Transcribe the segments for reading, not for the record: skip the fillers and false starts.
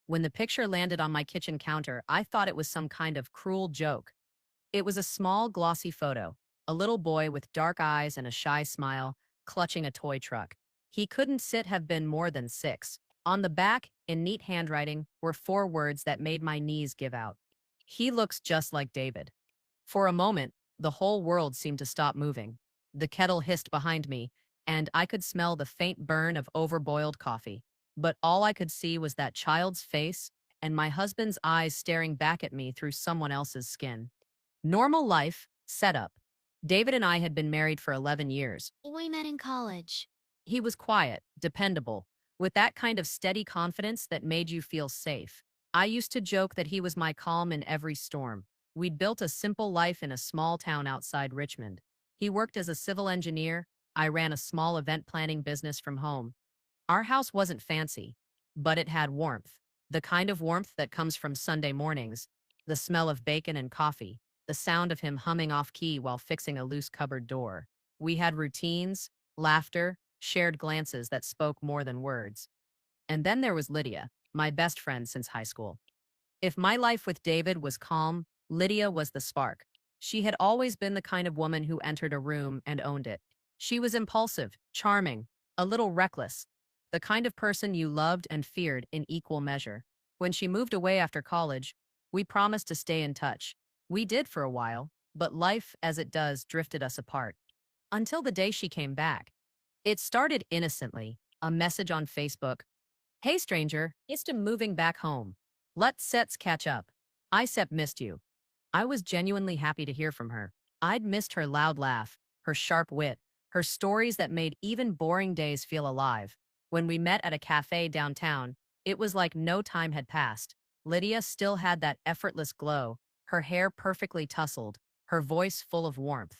When the picture landed on my kitchen counter, I thought it was some kind of cruel joke. It was a small, glossy photo, a little boy with dark eyes and a shy smile, clutching a toy truck. He couldn't have been more than 6. On the back, in neat handwriting, were 4 words that made my knees give out. He looks just like David. For a moment, the whole world seemed to stop moving. The kettle hissed behind me, and I could smell the faint burn of overboiled coffee. But all I could see was that child's face and my husband's eyes staring back at me through someone else's skin. Normal life, setup. David and I had been married for 11 years. We met in college. He was quiet, dependable, with that kind of steady confidence that made you feel safe. I used to joke that he was my calm in every storm. We'd built a simple life in a small town outside Richmond. He worked as a civil engineer. I ran a small event planning business from home. Our house wasn't fancy, but it had warmth. The kind of warmth that comes from Sunday mornings, the smell of bacon and coffee, the sound of him humming off key while fixing a loose cupboard door. We had routines, laughter, shared glances that spoke more than words. And then there was Lydia, my best friend since high school. If my life with David was calm, Lydia was the spark. She had always been the kind of woman who entered a room and owned it. She was impulsive, charming, a little reckless, the kind of person you loved and feared in equal measure. When she moved away after college, we promised to stay in touch. We did for a while, but life, as it does, drifted us apart. Until the day she came back. It started innocently, a message on Facebook. "Hey stranger, it's moving back home. Let's catch up. Missed you." I was genuinely happy to hear from her. I'd missed her loud laugh, her sharp wit, her stories that made even boring days feel alive. When we met at a cafe downtown, it was like no time had passed. Lydia still had that effortless glow, her hair perfectly tousled, her voice full of warmth.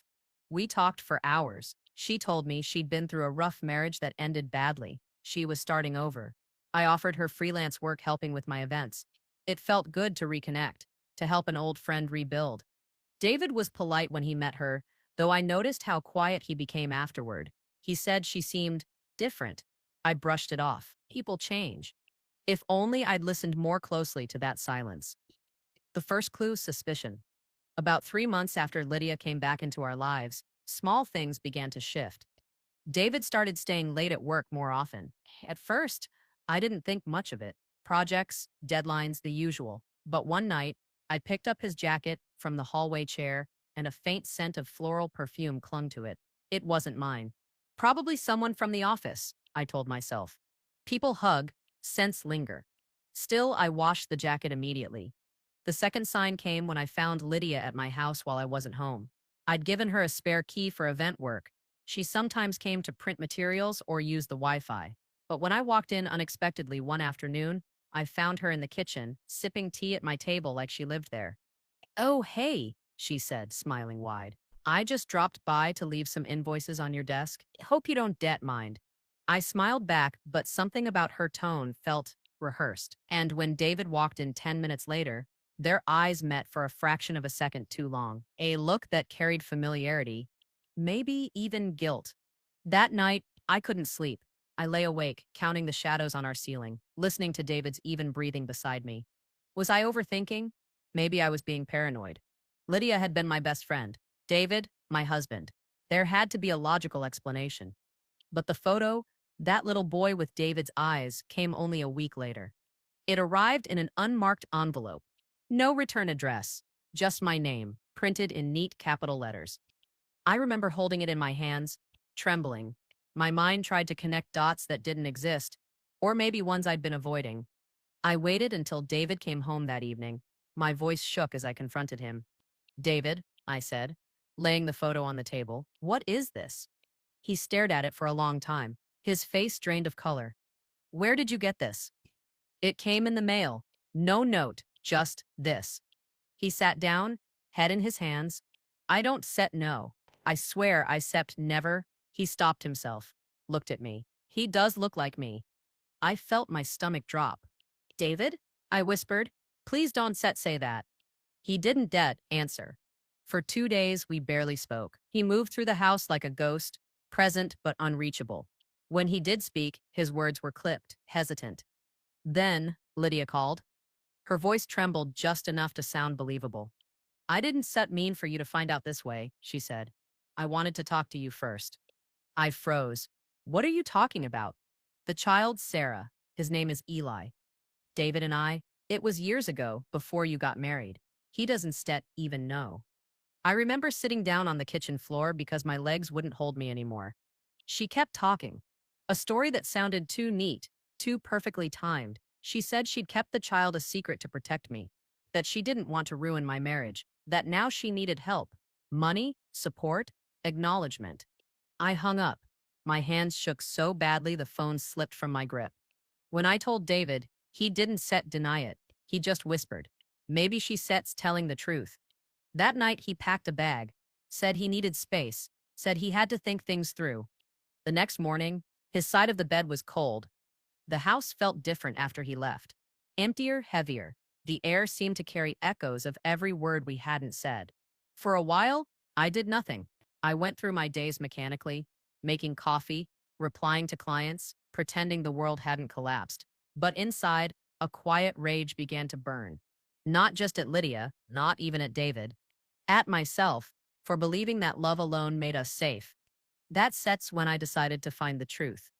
We talked for hours. She told me she'd been through a rough marriage that ended badly. She was starting over. I offered her freelance work helping with my events. It felt good to reconnect, to help an old friend rebuild. David was polite when he met her, though I noticed how quiet he became afterward. He said she seemed different. I brushed it off. People change. If only I'd listened more closely to that silence. The first clue, suspicion. About 3 months after Lydia came back into our lives, small things began to shift. David started staying late at work more often. At first, I didn't think much of it. Projects, deadlines, the usual. But one night, I picked up his jacket from the hallway chair, and a faint scent of floral perfume clung to it. It wasn't mine. Probably someone from the office, I told myself. People hug, scents linger. Still, I washed the jacket immediately. The second sign came when I found Lydia at my house while I wasn't home. I'd given her a spare key for event work. She sometimes came to print materials or use the Wi-Fi. But when I walked in unexpectedly one afternoon, I found her in the kitchen, sipping tea at my table like she lived there. "Oh, hey," she said, smiling wide. "I just dropped by to leave some invoices on your desk. Hope you don't debt mind." I smiled back, but something about her tone felt rehearsed. And when David walked in 10 minutes later, their eyes met for a fraction of a second too long. A look that carried familiarity, maybe even guilt. That night, I couldn't sleep. I lay awake, counting the shadows on our ceiling, listening to David's even breathing beside me. Was I overthinking? Maybe I was being paranoid. Lydia had been my best friend. David, my husband. There had to be a logical explanation. But the photo, that little boy with David's eyes, came only a week later. It arrived in an unmarked envelope. No return address, just my name, printed in neat capital letters. I remember holding it in my hands, trembling. My mind tried to connect dots that didn't exist, or maybe ones I'd been avoiding. I waited until David came home that evening. My voice shook as I confronted him. "David," I said, laying the photo on the table, "what is this?" He stared at it for a long time, his face drained of color. "Where did you get this?" "It came in the mail. No note, just this." He sat down, head in his hands. "I don't set no. I swear I sept never." He stopped himself, looked at me. "He does look like me." I felt my stomach drop. "David?" I whispered. "Please don't say that." He didn't answer. For 2 days, we barely spoke. He moved through the house like a ghost, present but unreachable. When he did speak, his words were clipped, hesitant. Then, Lydia called. Her voice trembled just enough to sound believable. I didn't set mean for you to find out this way, she said. I wanted to talk to you first. I froze. What are you talking about? The child, Sarah. His name is Eli. David and I, it was years ago, before you got married. He doesn't even know. I remember sitting down on the kitchen floor because my legs wouldn't hold me anymore. She kept talking. A story that sounded too neat, too perfectly timed. She said she'd kept the child a secret to protect me, that she didn't want to ruin my marriage, that now she needed help, money, support, acknowledgement. I hung up. My hands shook so badly the phone slipped from my grip. When I told David, he didn't deny it. He just whispered, maybe she telling the truth. That night he packed a bag, said he needed space, said he had to think things through. The next morning, his side of the bed was cold. The house felt different after he left. Emptier, heavier. The air seemed to carry echoes of every word we hadn't said. For a while, I did nothing. I went through my days mechanically, making coffee, replying to clients, pretending the world hadn't collapsed. But inside, a quiet rage began to burn. Not just at Lydia, not even at David. At myself, for believing that love alone made us safe. That's when I decided to find the truth.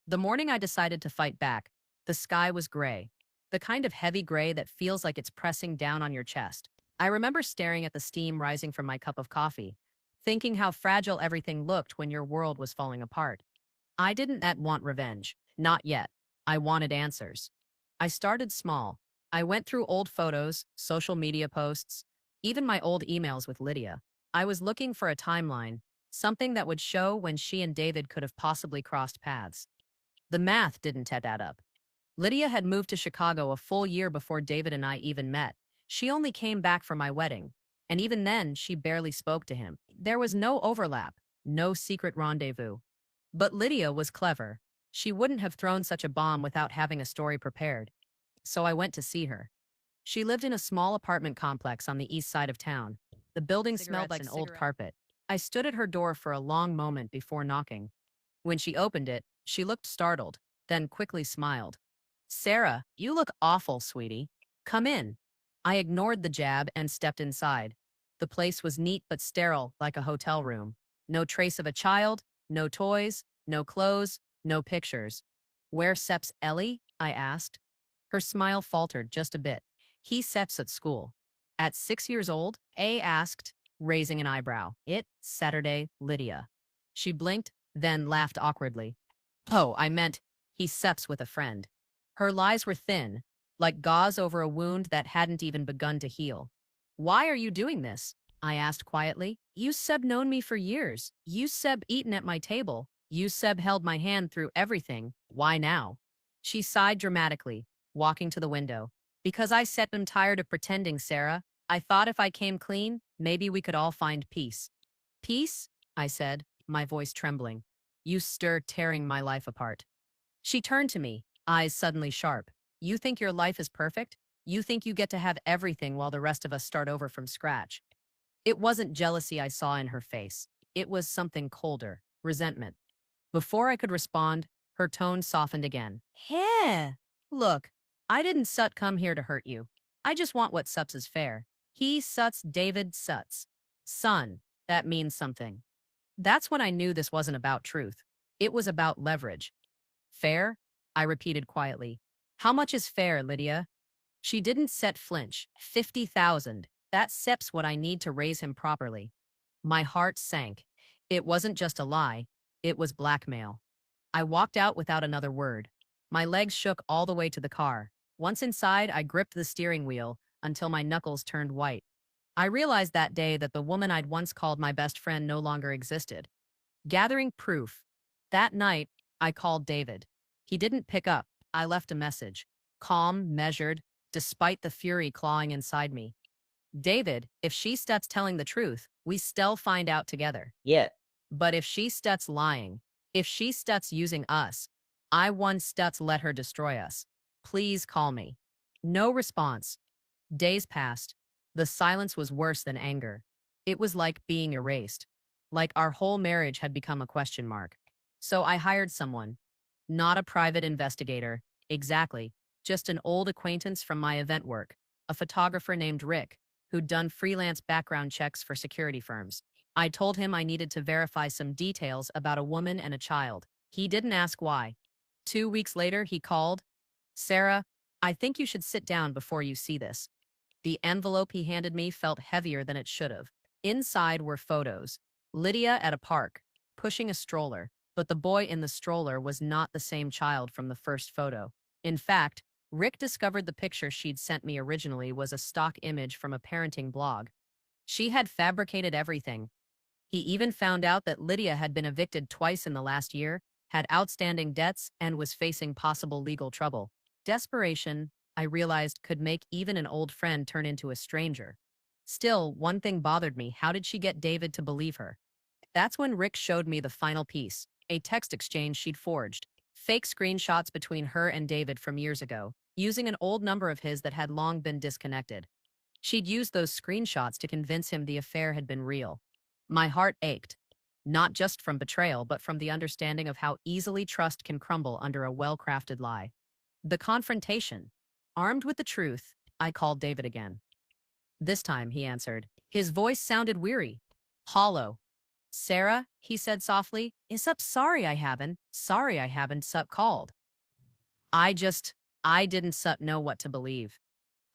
The morning I decided to fight back, the sky was gray. The kind of heavy gray that feels like it's pressing down on your chest. I remember staring at the steam rising from my cup of coffee, thinking how fragile everything looked when your world was falling apart. I didn't want revenge. Not yet. I wanted answers. I started small. I went through old photos, social media posts, even my old emails with Lydia. I was looking for a timeline, something that would show when she and David could have possibly crossed paths. The math didn't add up. Lydia had moved to Chicago a full year before David and I even met. She only came back for my wedding, and even then, she barely spoke to him. There was no overlap, no secret rendezvous. But Lydia was clever. She wouldn't have thrown such a bomb without having a story prepared. So I went to see her. She lived in a small apartment complex on the east side of town. The building smelled like an old carpet. I stood at her door for a long moment before knocking. When she opened it, she looked startled, then quickly smiled. Sarah, you look awful, sweetie. Come in. I ignored the jab and stepped inside. The place was neat but sterile, like a hotel room. No trace of a child, no toys, no clothes, no pictures. Where Sep's Ellie? I asked. Her smile faltered just a bit. He Sep's at school. At 6 years old? A asked, raising an eyebrow. Saturday, Lydia. She blinked, then laughed awkwardly. Oh, I meant, he Seps with a friend. Her lies were thin, like gauze over a wound that hadn't even begun to heal. Why are you doing this? I asked quietly. You Seb known me for years. You Seb eaten at my table. You Seb held my hand through everything. Why now? She sighed dramatically, walking to the window. Because I said I'm tired of pretending, Sarah. I thought if I came clean, maybe we could all find peace. Peace? I said, my voice trembling. You stir tearing my life apart. She turned to me, eyes suddenly sharp. You think your life is perfect? You think you get to have everything while the rest of us start over from scratch? It wasn't jealousy I saw in her face. It was something colder, resentment. Before I could respond, her tone softened again. Heh. Look, I didn't come here to hurt you. I just want what Suts is fair. He Suts David Suts. Son, that means something. That's when I knew this wasn't about truth. It was about leverage. Fair? I repeated quietly. How much is fair, Lydia? She didn't flinch. 50,000. That Sep's what I need to raise him properly. My heart sank. It wasn't just a lie. It was blackmail. I walked out without another word. My legs shook all the way to the car. Once inside, I gripped the steering wheel until my knuckles turned white. I realized that day that the woman I'd once called my best friend no longer existed. Gathering proof. That night, I called David. He didn't pick up. I left a message. Calm, measured, despite the fury clawing inside me. David, if she starts telling the truth, we still find out together. Yeah. But if she starts lying, if she starts using us, I want starts let her destroy us. Please call me. No response. Days passed. The silence was worse than anger. It was like being erased. Like our whole marriage had become a question mark. So I hired someone. Not a private investigator. Exactly. just an old acquaintance from my event work, a photographer named Rick, who'd done freelance background checks for security firms. I told him I needed to verify some details about a woman and a child. He didn't ask why. 2 weeks later, he called. Sarah, I think you should sit down before you see this. The envelope he handed me felt heavier than it should have. Inside were photos. Lydia at a park, pushing a stroller, but the boy in the stroller was not the same child from the first photo. In fact, Rick discovered the picture she'd sent me originally was a stock image from a parenting blog. She had fabricated everything. He even found out that Lydia had been evicted twice in the last year, had outstanding debts, and was facing possible legal trouble. Desperation, I realized, could make even an old friend turn into a stranger. Still, one thing bothered me. How did she get David to believe her? That's when Rick showed me the final piece, a text exchange she'd forged. Fake screenshots between her and David from years ago, using an old number of his that had long been disconnected. She'd used those screenshots to convince him the affair had been real. My heart ached, not just from betrayal, but from the understanding of how easily trust can crumble under a well-crafted lie. The confrontation. Armed with the truth, I called David again. This time, he answered. His voice sounded weary, hollow. Sarah, he said softly, is up. Sorry I haven't sup called. I didn't sup know what to believe.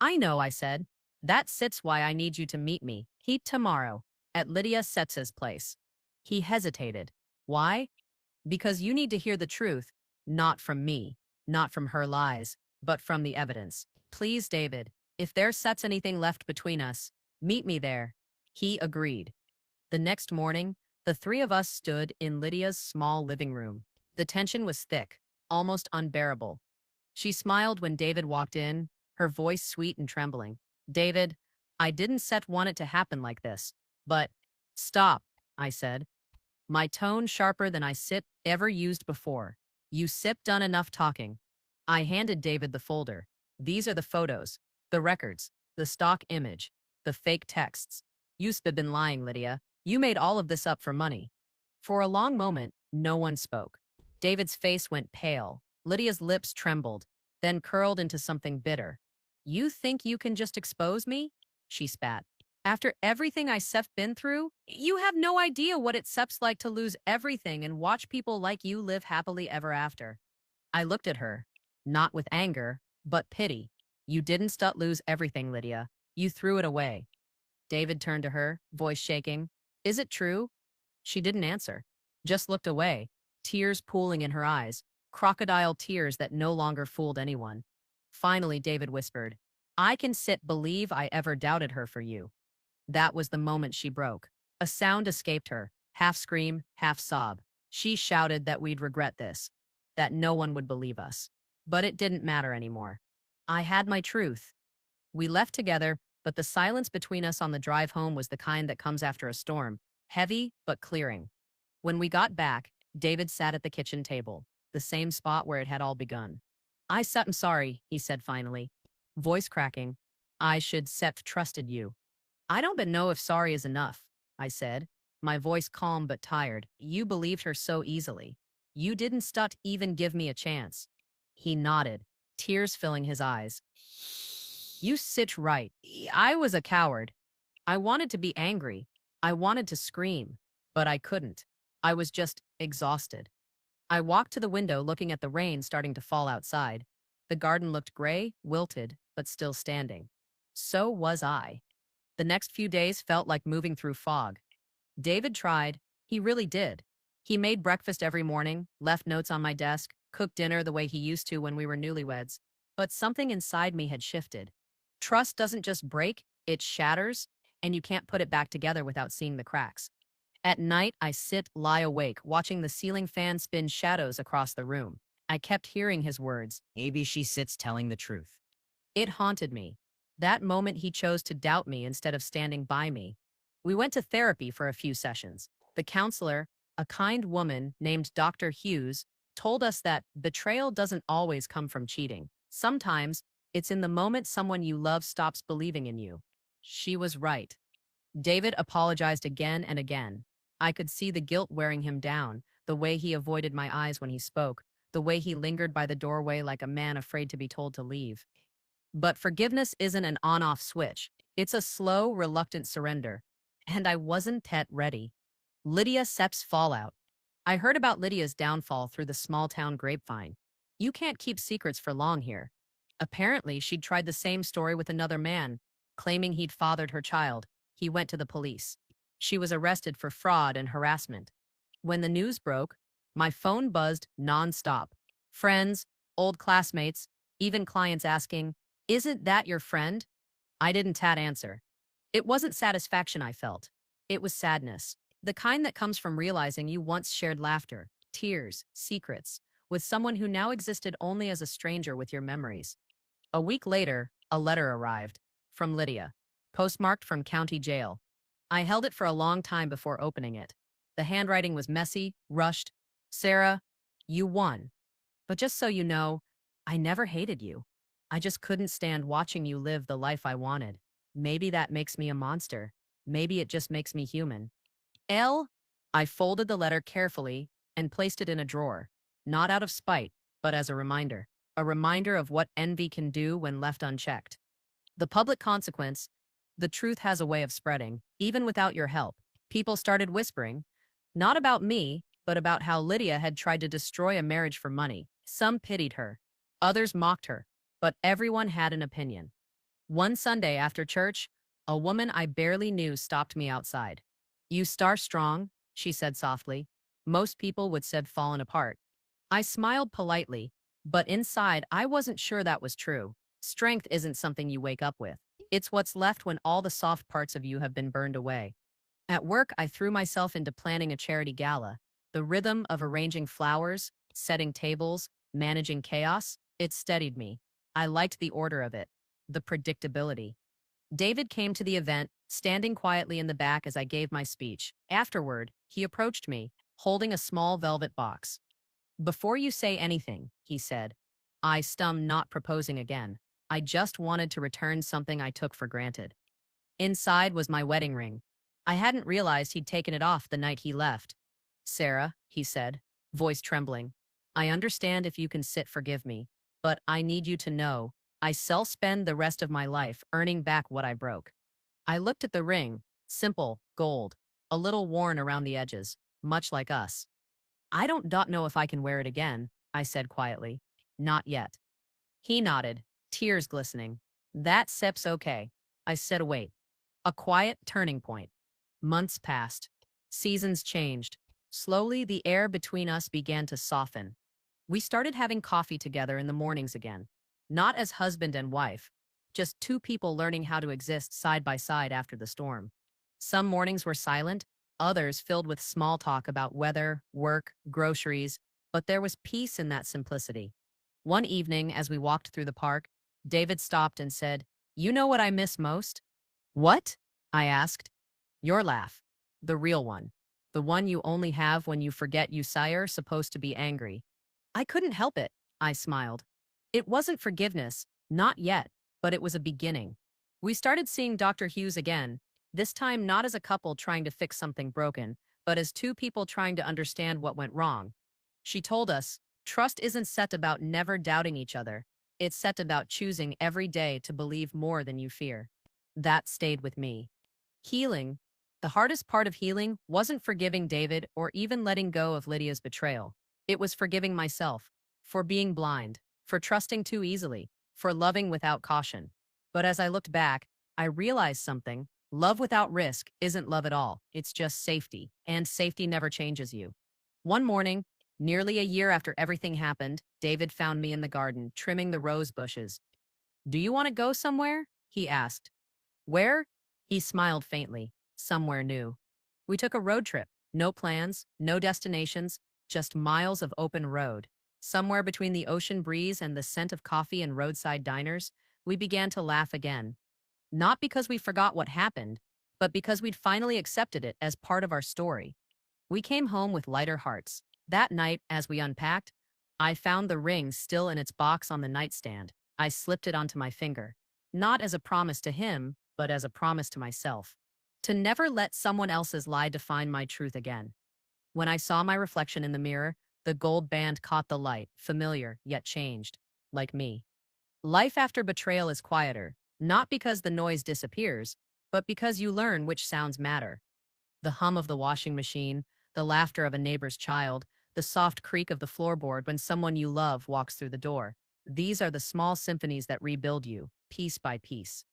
I know, I said. That sits why I need you to meet me. Tomorrow, at Lydia Setz's place. He hesitated. Why? Because you need to hear the truth, not from me, not from her lies, but from the evidence. Please, David, if there's anything left between us, meet me there. He agreed. The next morning, the three of us stood in Lydia's small living room. The tension was thick, almost unbearable. She smiled when David walked in, her voice sweet and trembling. David, I didn't want it to happen like this, but stop, I said, my tone sharper than I ever used before. You done enough talking. I handed David the folder. These are the photos, the records, the stock image, the fake texts. You've been lying, Lydia. You made all of this up for money. For a long moment, no one spoke. David's face went pale. Lydia's lips trembled, then curled into something bitter. You think you can just expose me? She spat. After everything I've been through, you have no idea what it's like to lose everything and watch people like you live happily ever after. I looked at her, not with anger, but pity. You didn't lose everything, Lydia. You threw it away. David turned to her, voice shaking. Is it true? She didn't answer, just looked away, tears pooling in her eyes, crocodile tears that no longer fooled anyone. Finally, David whispered, I can believe I ever doubted her for you. That was the moment she broke. A sound escaped her, half scream, half sob. She shouted that we'd regret this, that no one would believe us. But it didn't matter anymore. I had my truth. We left together, but the silence between us on the drive home was the kind that comes after a storm, heavy but clearing. When we got back, David sat at the kitchen table, the same spot where it had all begun. I'm sorry, he said finally, voice cracking. I should trusted you. I don't know if sorry is enough, I said, my voice calm but tired. You believed her so easily. You didn't even give me a chance. He nodded, tears filling his eyes. You right. I was a coward. I wanted to be angry. I wanted to scream, but I couldn't. I was just exhausted. I walked to the window looking at the rain starting to fall outside. The garden looked gray, wilted, but still standing. So was I. The next few days felt like moving through fog. David tried. He really did. He made breakfast every morning, left notes on my desk, cooked dinner the way he used to when we were newlyweds. But something inside me had shifted. Trust doesn't just break, it shatters, and you can't put it back together without seeing the cracks. At night, I lie awake, watching the ceiling fan spin shadows across the room. I kept hearing his words. Maybe she sits telling the truth. It haunted me. That moment he chose to doubt me instead of standing by me. We went to therapy for a few sessions. The counselor, a kind woman named Dr. Hughes, told us that betrayal doesn't always come from cheating. Sometimes, it's in the moment someone you love stops believing in you. She was right. David apologized again and again. I could see the guilt wearing him down, the way he avoided my eyes when he spoke, the way he lingered by the doorway like a man afraid to be told to leave. But forgiveness isn't an on-off switch. It's a slow, reluctant surrender. And I wasn't yet ready. Lydia Sepp's fallout. I heard about Lydia's downfall through the small-town grapevine. You can't keep secrets for long here. Apparently, she'd tried the same story with another man, claiming he'd fathered her child. He went to the police. She was arrested for fraud and harassment. When the news broke, my phone buzzed nonstop. Friends, old classmates, even clients asking, "Isn't that your friend?" I didn't answer. It wasn't satisfaction I felt. It was sadness. The kind that comes from realizing you once shared laughter, tears, secrets, with someone who now existed only as a stranger with your memories. A week later, a letter arrived. From Lydia. Postmarked from county jail. I held it for a long time before opening it. The handwriting was messy, rushed. "Sarah, you won. But just so you know, I never hated you. I just couldn't stand watching you live the life I wanted. Maybe that makes me a monster. Maybe it just makes me human." L. I folded the letter carefully and placed it in a drawer, not out of spite, but as a reminder. A reminder of what envy can do when left unchecked. The public consequence, the truth has a way of spreading, even without your help. People started whispering, not about me, but about how Lydia had tried to destroy a marriage for money. Some pitied her, others mocked her, but everyone had an opinion. One Sunday after church, a woman I barely knew stopped me outside. "You star strong," she said softly. Most people would said fallen apart. I smiled politely, but inside I wasn't sure that was true. Strength isn't something you wake up with. It's what's left when all the soft parts of you have been burned away. At work, I threw myself into planning a charity gala. The rhythm of arranging flowers, setting tables, managing chaos, it steadied me. I liked the order of it, the predictability. David came to the event, standing quietly in the back as I gave my speech. Afterward, he approached me, holding a small velvet box. "Before you say anything," he said. I stumbled, not proposing again. I just wanted to return something I took for granted. Inside was my wedding ring. I hadn't realized he'd taken it off the night he left. "Sarah," he said, voice trembling, "I understand if you can forgive me, but I need you to know, I'll spend the rest of my life earning back what I broke." I looked at the ring, simple, gold, a little worn around the edges, much like us. "I don't know if I can wear it again," I said quietly. "Not yet." He nodded, tears glistening. "That's okay." I said, "Wait." A quiet turning point. Months passed. Seasons changed. Slowly, the air between us began to soften. We started having coffee together in the mornings again. Not as husband and wife, just two people learning how to exist side by side after the storm. Some mornings were silent, others filled with small talk about weather, work, groceries, but there was peace in that simplicity. One evening, as we walked through the park, David stopped and said, "You know what I miss most?" "What?" I asked. "Your laugh. The real one. The one you only have when you forget you're supposed to be angry." I couldn't help it, I smiled. It wasn't forgiveness, not yet, but it was a beginning. We started seeing Dr. Hughes again, this time not as a couple trying to fix something broken, but as two people trying to understand what went wrong. She told us, trust isn't set about never doubting each other. It's set about choosing every day to believe more than you fear. That stayed with me. Healing. The hardest part of healing wasn't forgiving David or even letting go of Lydia's betrayal. It was forgiving myself, for being blind, for trusting too easily, for loving without caution. But as I looked back, I realized something. Love without risk isn't love at all. It's just safety, and safety never changes you. One morning, nearly a year after everything happened, David found me in the garden, trimming the rose bushes. "Do you want to go somewhere?" he asked. "Where?" He smiled faintly. "Somewhere new." We took a road trip. No plans, no destinations, just miles of open road. Somewhere between the ocean breeze and the scent of coffee and roadside diners, we began to laugh again. Not because we forgot what happened, but because we'd finally accepted it as part of our story. We came home with lighter hearts. That night, as we unpacked, I found the ring still in its box on the nightstand. I slipped it onto my finger. Not as a promise to him, but as a promise to myself. To never let someone else's lie define my truth again. When I saw my reflection in the mirror, The gold band caught the light, familiar yet changed, like me. Life after betrayal is quieter, not because the noise disappears, but because you learn which sounds matter. The hum of the washing machine, the laughter of a neighbor's child, the soft creak of the floorboard when someone you love walks through the door. These are the small symphonies that rebuild you, piece by piece.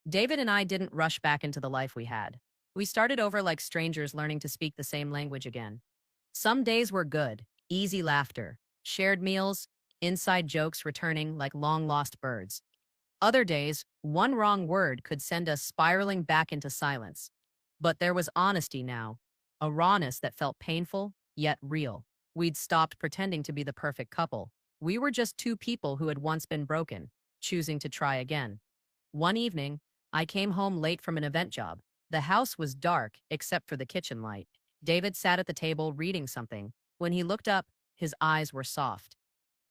David and I didn't rush back into the life we had. We started over like strangers learning to speak the same language again. Some days were good, easy laughter, shared meals, inside jokes returning like long-lost birds. Other days, one wrong word could send us spiraling back into silence. But there was honesty now, a rawness that felt painful, yet real. We'd stopped pretending to be the perfect couple. We were just two people who had once been broken, choosing to try again. One evening, I came home late from an event job. The house was dark, except for the kitchen light. David sat at the table reading something. When he looked up, his eyes were soft.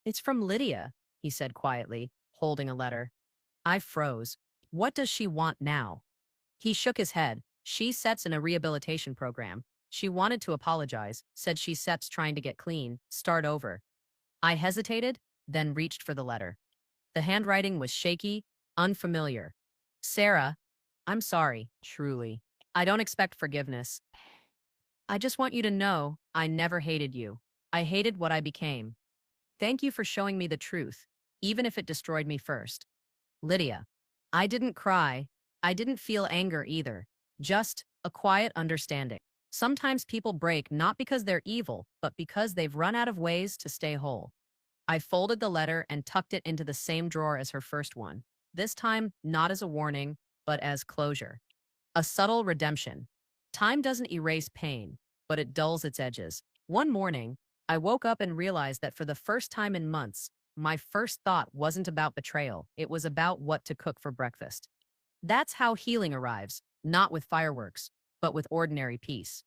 "It's from Lydia," he said quietly, holding a letter. I froze. What does she want now? He shook his head. She sets in a rehabilitation program. She wanted to apologize, said she sets trying to get clean, start over. I hesitated, then reached for the letter. The handwriting was shaky, unfamiliar. "Sarah, I'm sorry, truly. I don't expect forgiveness. I just want you to know I never hated you. I hated what I became. Thank you for showing me the truth, even if it destroyed me first. Lydia." I didn't cry. I didn't feel anger either. Just a quiet understanding. Sometimes people break not because they're evil, but because they've run out of ways to stay whole. I folded the letter and tucked it into the same drawer as her first one. This time, not as a warning, but as closure. A subtle redemption. Time doesn't erase pain, but it dulls its edges. One morning, I woke up and realized that for the first time in months, my first thought wasn't about betrayal. It was about what to cook for breakfast. That's how healing arrives, not with fireworks, but with ordinary peace.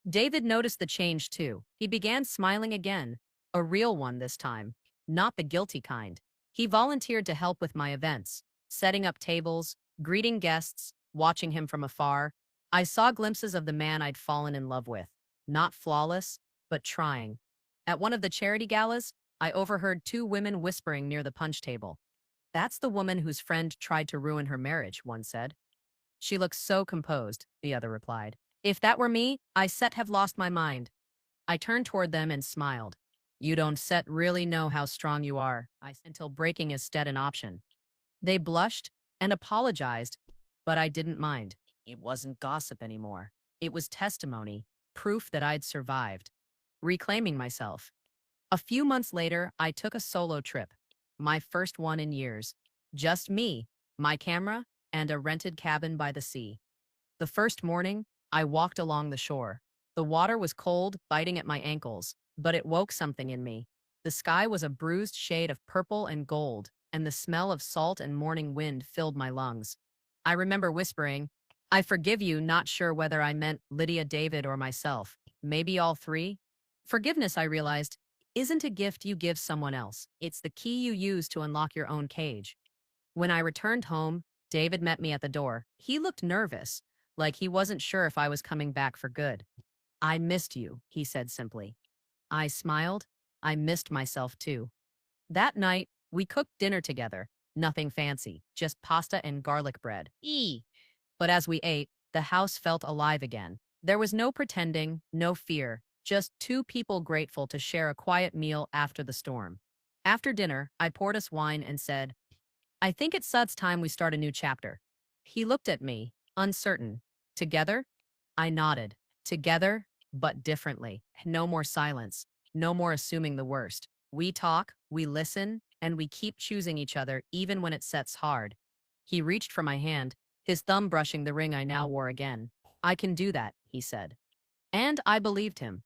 David noticed the change too. He began smiling again, a real one this time, not the guilty kind. He volunteered to help with my events, setting up tables, greeting guests, watching him from afar. I saw glimpses of the man I'd fallen in love with, not flawless, but trying. At one of the charity galas, I overheard two women whispering near the punch table. "That's the woman whose friend tried to ruin her marriage," one said. "She looks so composed," the other replied. "If that were me, I set have lost my mind." I turned toward them and smiled. "You don't set really know how strong you are," until breaking is stead an option. They blushed and apologized, but I didn't mind. It wasn't gossip anymore. It was testimony, proof that I'd survived. Reclaiming myself. A few months later, I took a solo trip, my first one in years. Just me, my camera, and a rented cabin by the sea. The first morning, I walked along the shore. The water was cold, biting at my ankles, but it woke something in me. The sky was a bruised shade of purple and gold, and the smell of salt and morning wind filled my lungs. I remember whispering, "I forgive you," not sure whether I meant Lydia, David, or myself. Maybe all three? Forgiveness, I realized, isn't a gift you give someone else. It's the key you use to unlock your own cage. When I returned home, David met me at the door. He looked nervous, like he wasn't sure if I was coming back for good. "I missed you," he said simply. I smiled. I missed myself too. That night, we cooked dinner together. Nothing fancy, just pasta and garlic bread. But as we ate, the house felt alive again. There was no pretending, no fear, just two people grateful to share a quiet meal after the storm. After dinner, I poured us wine and said, "I think it's Sud's time we start a new chapter." He looked at me, uncertain. "Together?" I nodded. Together, but differently. No more silence. No more assuming the worst. We talk, we listen, and we keep choosing each other even when it sets hard. He reached for my hand, his thumb brushing the ring I now wore again. "I can do that," he said. And I believed him.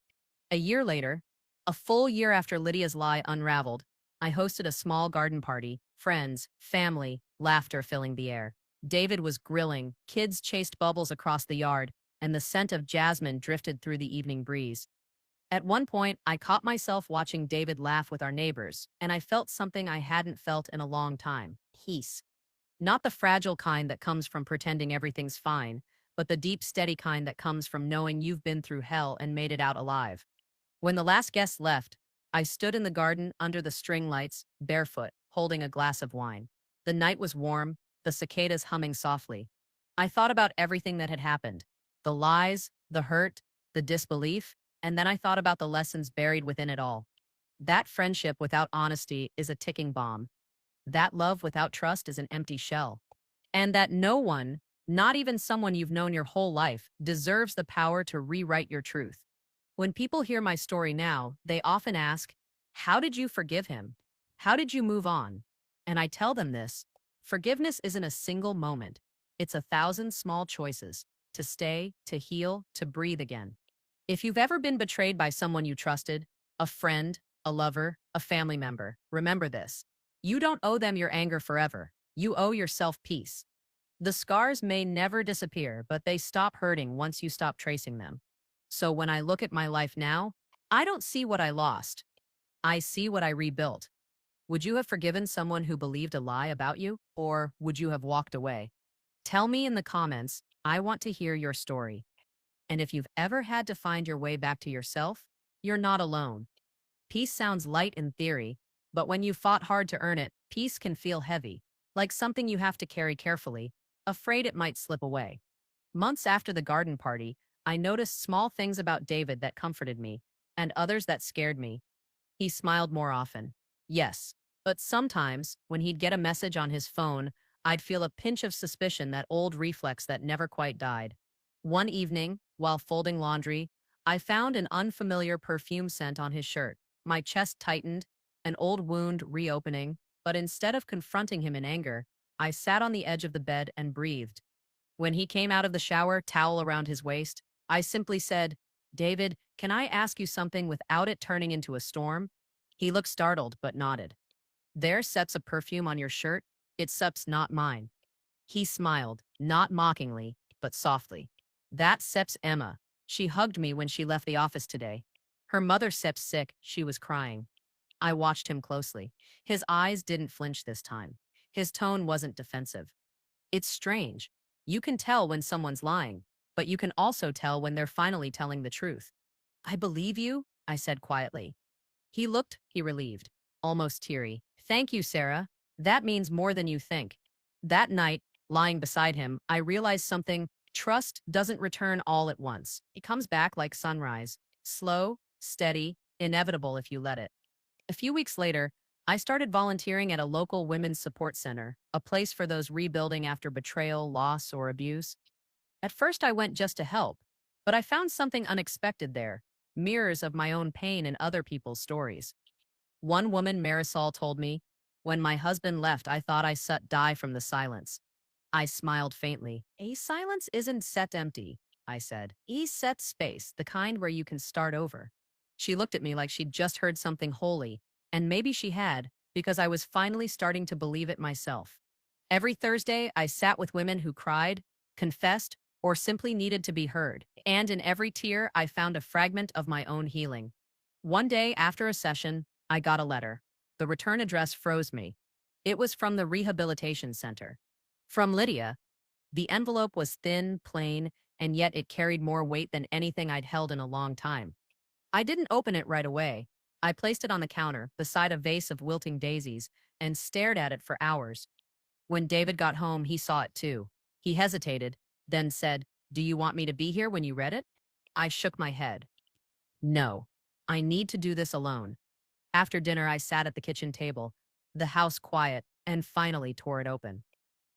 A year later, a full year after Lydia's lie unraveled, I hosted a small garden party, friends, family, laughter filling the air. David was grilling, kids chased bubbles across the yard, and the scent of jasmine drifted through the evening breeze. At one point, I caught myself watching David laugh with our neighbors, and I felt something I hadn't felt in a long time: peace. Not the fragile kind that comes from pretending everything's fine, but the deep, steady kind that comes from knowing you've been through hell and made it out alive. When the last guest left, I stood in the garden under the string lights, barefoot, holding a glass of wine. The night was warm, the cicadas humming softly. I thought about everything that had happened, the lies, the hurt, the disbelief, and then I thought about the lessons buried within it all. That friendship without honesty is a ticking bomb. That love without trust is an empty shell. And that no one, not even someone you've known your whole life, deserves the power to rewrite your truth. When people hear my story now, they often ask, how did you forgive him? How did you move on? And I tell them this: forgiveness isn't a single moment, it's 1,000 small choices to stay, to heal, to breathe again. If you've ever been betrayed by someone you trusted, a friend, a lover, a family member, remember this: you don't owe them your anger forever. You owe yourself peace. The scars may never disappear, but they stop hurting once you stop tracing them. So when I look at my life now, I don't see what I lost. I see what I rebuilt. Would you have forgiven someone who believed a lie about you, or would you have walked away? Tell me in the comments. I want to hear your story. And if you've ever had to find your way back to yourself, you're not alone. Peace sounds light in theory, but when you fought hard to earn it, peace can feel heavy, like something you have to carry carefully, afraid it might slip away. Months after the garden party, I noticed small things about David that comforted me, and others that scared me. He smiled more often. Yes, but sometimes, when he'd get a message on his phone, I'd feel a pinch of suspicion, that old reflex that never quite died. One evening, while folding laundry, I found an unfamiliar perfume scent on his shirt. My chest tightened, an old wound reopening, but instead of confronting him in anger, I sat on the edge of the bed and breathed. When he came out of the shower, towel around his waist, I simply said, "David, can I ask you something without it turning into a storm?" He looked startled but nodded. "There sets a perfume on your shirt. It seps not mine." He smiled, not mockingly, but softly. "That seps Emma. She hugged me when she left the office today. Her mother seps sick, she was crying." I watched him closely. His eyes didn't flinch this time. His tone wasn't defensive. It's strange. You can tell when someone's lying, but you can also tell when they're finally telling the truth. "I believe you," I said quietly. He relieved, almost teary. "Thank you, Sarah. That means more than you think." That night, lying beside him, I realized something. Trust doesn't return all at once. It comes back like sunrise, slow, steady, inevitable if you let it. A few weeks later, I started volunteering at a local women's support center, a place for those rebuilding after betrayal, loss, or abuse. At first, I went just to help, but I found something unexpected there: mirrors of my own pain and other people's stories. One woman, Marisol, told me, "When my husband left, I thought I sat die from the silence." I smiled faintly. "A silence isn't set empty," I said. "E set space, the kind where you can start over." She looked at me like she'd just heard something holy, and maybe she had, because I was finally starting to believe it myself. Every Thursday, I sat with women who cried, confessed, or simply needed to be heard, and in every tear, I found a fragment of my own healing. One day, after a session, I got a letter. The return address froze me. It was from the rehabilitation center. From Lydia. The envelope was thin, plain, and yet it carried more weight than anything I'd held in a long time. I didn't open it right away. I placed it on the counter, beside a vase of wilting daisies, and stared at it for hours. When David got home, he saw it too. He hesitated, then said, "Do you want me to be here when you read it?" I shook my head. "No. I need to do this alone." After dinner, I sat at the kitchen table, the house quiet, and finally tore it open.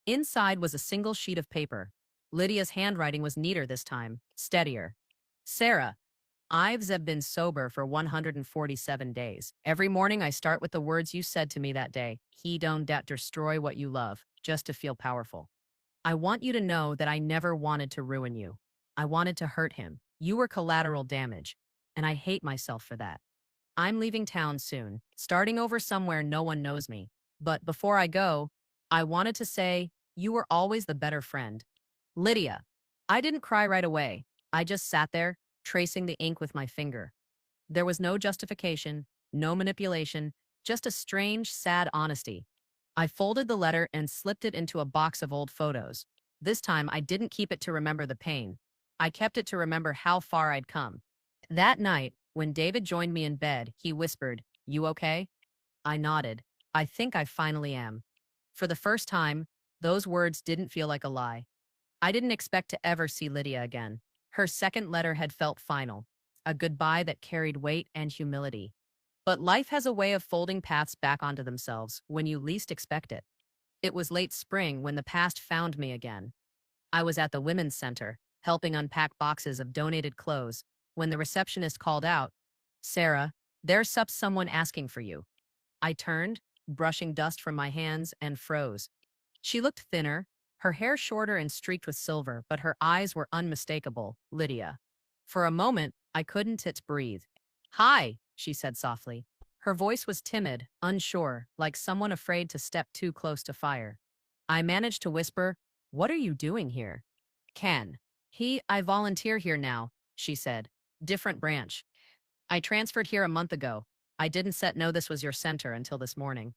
Inside was a single sheet of paper. Lydia's handwriting was neater this time, steadier. "Sarah, I've been sober for 147 days. Every morning I start with the words you said to me that day. He don't dat destroy what you love, just to feel powerful. I want you to know that I never wanted to ruin you. I wanted to hurt him. You were collateral damage, and I hate myself for that. I'm leaving town soon, starting over somewhere no one knows me. But before I go, I wanted to say, you were always the better friend." Lydia. I didn't cry right away. I just sat there, tracing the ink with my finger. There was no justification, no manipulation, just a strange, sad honesty. I folded the letter and slipped it into a box of old photos. This time, I didn't keep it to remember the pain. I kept it to remember how far I'd come. That night, When David joined me in bed, he whispered, "You okay?" I nodded. "I think I finally am." For the first time, those words didn't feel like a lie. I didn't expect to ever see Lydia again. Her second letter had felt final, a goodbye that carried weight and humility. But life has a way of folding paths back onto themselves when you least expect it. It was late spring when the past found me again. I was at the Women's Center, helping unpack boxes of donated clothes, when the receptionist called out, "Sarah, there's someone asking for you." I turned, brushing dust from my hands, and froze. She looked thinner, her hair shorter and streaked with silver, but her eyes were unmistakable. Lydia. For a moment, I couldn't breathe. "Hi," she said softly. Her voice was timid, unsure, like someone afraid to step too close to fire. I managed to whisper, "What are you doing here?" "Ken. I volunteer here now," she said. "Different branch. I transferred here a month ago. I didn't know this was your center until this morning."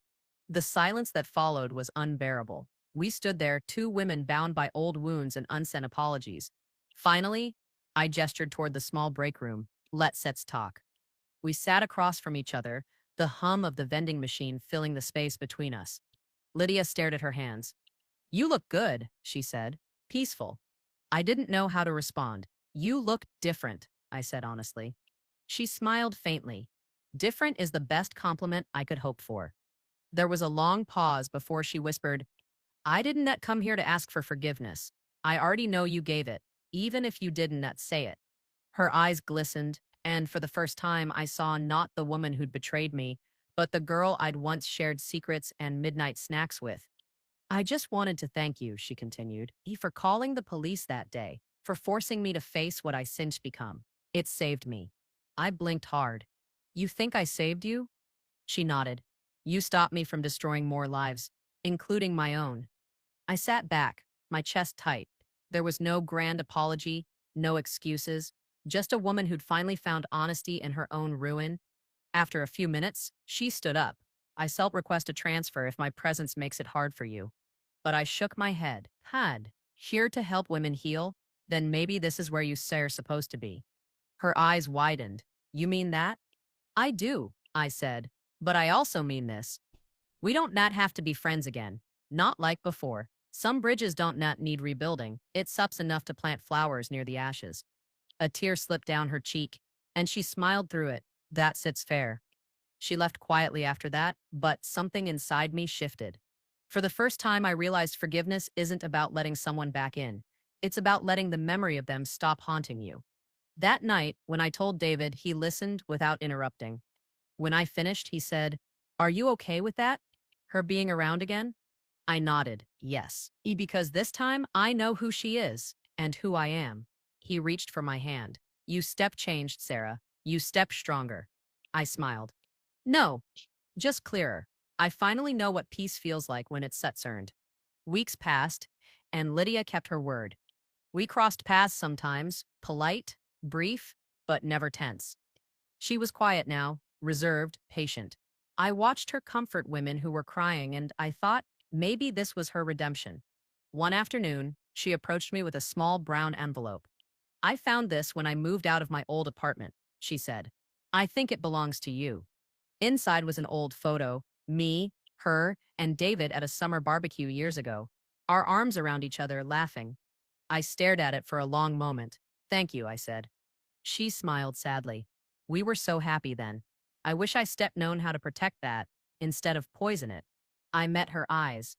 The silence that followed was unbearable. We stood there, two women bound by old wounds and unsent apologies. Finally, I gestured toward the small break room. "Let's talk." We sat across from each other, the hum of the vending machine filling the space between us. Lydia stared at her hands. "You look good," she said. "Peaceful." I didn't know how to respond. "You look different," I said honestly. She smiled faintly. "Different is the best compliment I could hope for." There was a long pause before she whispered, "I didn't come here to ask for forgiveness. I already know you gave it, even if you didn't say it." Her eyes glistened, and for the first time I saw not the woman who'd betrayed me, but the girl I'd once shared secrets and midnight snacks with. "I just wanted to thank you," she continued, "for calling the police that day, for forcing me to face what I since become. It saved me." I blinked hard. "You think I saved you?" She nodded. "You stopped me from destroying more lives, including my own." I sat back, my chest tight. There was no grand apology, no excuses, just a woman who'd finally found honesty in her own ruin. After a few minutes, she stood up. "I request a transfer if my presence makes it hard for you." But I shook my head. Here to help women heal? Then maybe this is where you say are supposed to be." Her eyes widened. "You mean that?" "I do," I said. "But I also mean this. We don't not have to be friends again. Not like before. Some bridges don't not need rebuilding. It's sups enough to plant flowers near the ashes." A tear slipped down her cheek, and she smiled through it. "That sits fair." She left quietly after that, but something inside me shifted. For the first time, I realized forgiveness isn't about letting someone back in. It's about letting the memory of them stop haunting you. That night, when I told David, he listened without interrupting. When I finished, he said, "Are you okay with that? Her being around again?" I nodded, yes. Because this time, I know who she is and who I am." He reached for my hand. "You step changed, Sarah. You step stronger." I smiled. "No, just clearer. I finally know what peace feels like when it's earned." Weeks passed, and Lydia kept her word. We crossed paths sometimes, polite, brief, but never tense. She was quiet now, reserved, patient. I watched her comfort women who were crying, and I thought maybe this was her redemption. One afternoon, she approached me with a small brown envelope. "I found this when I moved out of my old apartment," she said. "I think it belongs to you." Inside was an old photo, me, her, and David at a summer barbecue years ago, our arms around each other, laughing. I stared at it for a long moment. "Thank you," I said. She smiled sadly. "We were so happy then. I wish I known how to protect that, instead of poison it." I met her eyes.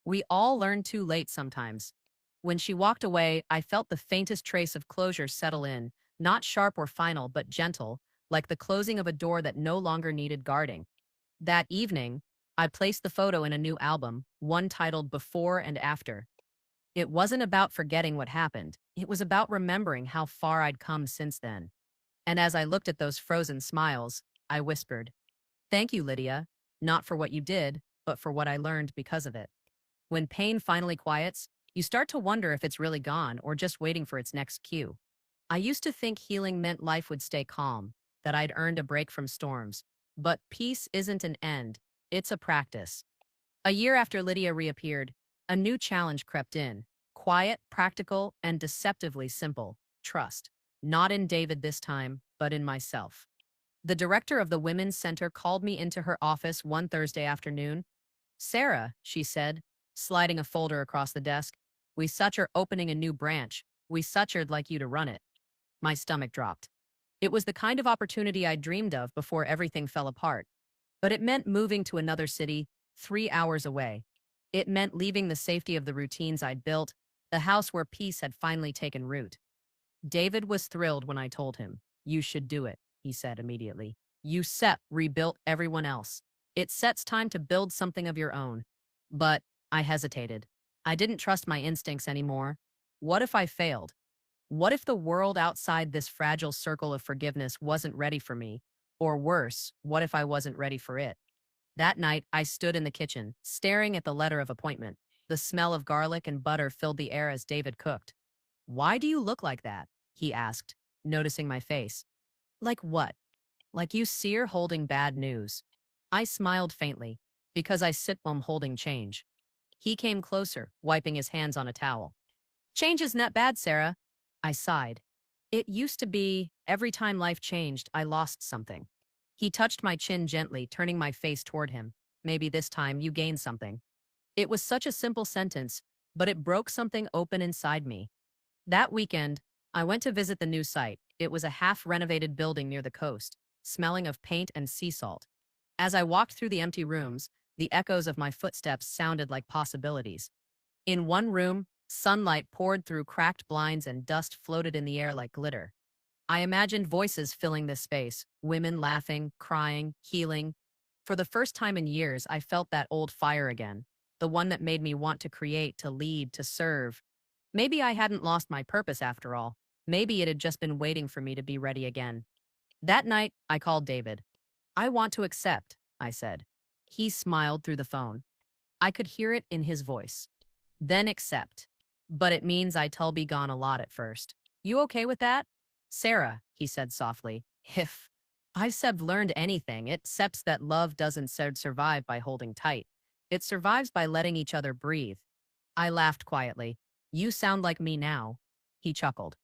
"We all learn too late sometimes." When she walked away, I felt the faintest trace of closure settle in, not sharp or final, but gentle, like the closing of a door that no longer needed guarding. That evening, I placed the photo in a new album, one titled Before and After. It wasn't about forgetting what happened. It was about remembering how far I'd come since then. And as I looked at those frozen smiles, I whispered, "Thank you, Lydia, not for what you did, but for what I learned because of it." When pain finally quiets, you start to wonder if it's really gone or just waiting for its next cue. I used to think healing meant life would stay calm, that I'd earned a break from storms. But peace isn't an end, it's a practice. A year after Lydia reappeared, a new challenge crept in. Quiet, practical, and deceptively simple. Trust. Not in David this time, but in myself. The director of the Women's Center called me into her office one Thursday afternoon. Sarah, she said, sliding a folder across the desk, we such are opening a new branch. We such'd like you to run it. My stomach dropped. It was the kind of opportunity I dreamed of before everything fell apart. But it meant moving to another city, 3 hours away. It meant leaving the safety of the routines I'd built, the house where peace had finally taken root. David was thrilled when I told him. You should do it, he said immediately. You rebuilt everyone else. It sets time to build something of your own. But I hesitated. I didn't trust my instincts anymore. What if I failed? What if the world outside this fragile circle of forgiveness wasn't ready for me? Or worse, what if I wasn't ready for it? That night, I stood in the kitchen, staring at the letter of appointment. The smell of garlic and butter filled the air as David cooked. Why do you look like that? He asked, noticing my face. Like what? Like you seer holding bad news. I smiled faintly, because I sit holding change. He came closer, wiping his hands on a towel. Change isn't that bad, Sarah. I sighed. It used to be, every time life changed, I lost something. He touched my chin gently, turning my face toward him. Maybe this time you gained something. It was such a simple sentence, but it broke something open inside me. That weekend, I went to visit the new site. It was a half-renovated building near the coast, smelling of paint and sea salt. As I walked through the empty rooms, the echoes of my footsteps sounded like possibilities. In one room, sunlight poured through cracked blinds and dust floated in the air like glitter. I imagined voices filling this space, women laughing, crying, healing. For the first time in years, I felt that old fire again, the one that made me want to create, to lead, to serve. Maybe I hadn't lost my purpose after all. Maybe it had just been waiting for me to be ready again. That night, I called David. I want to accept, I said. He smiled through the phone. I could hear it in his voice. Then accept. But it means I'll be gone a lot at first. You okay with that? Sarah, he said softly. If I've learned anything, it accepts that love doesn't survive by holding tight. It survives by letting each other breathe. I laughed quietly. You sound like me now. He chuckled.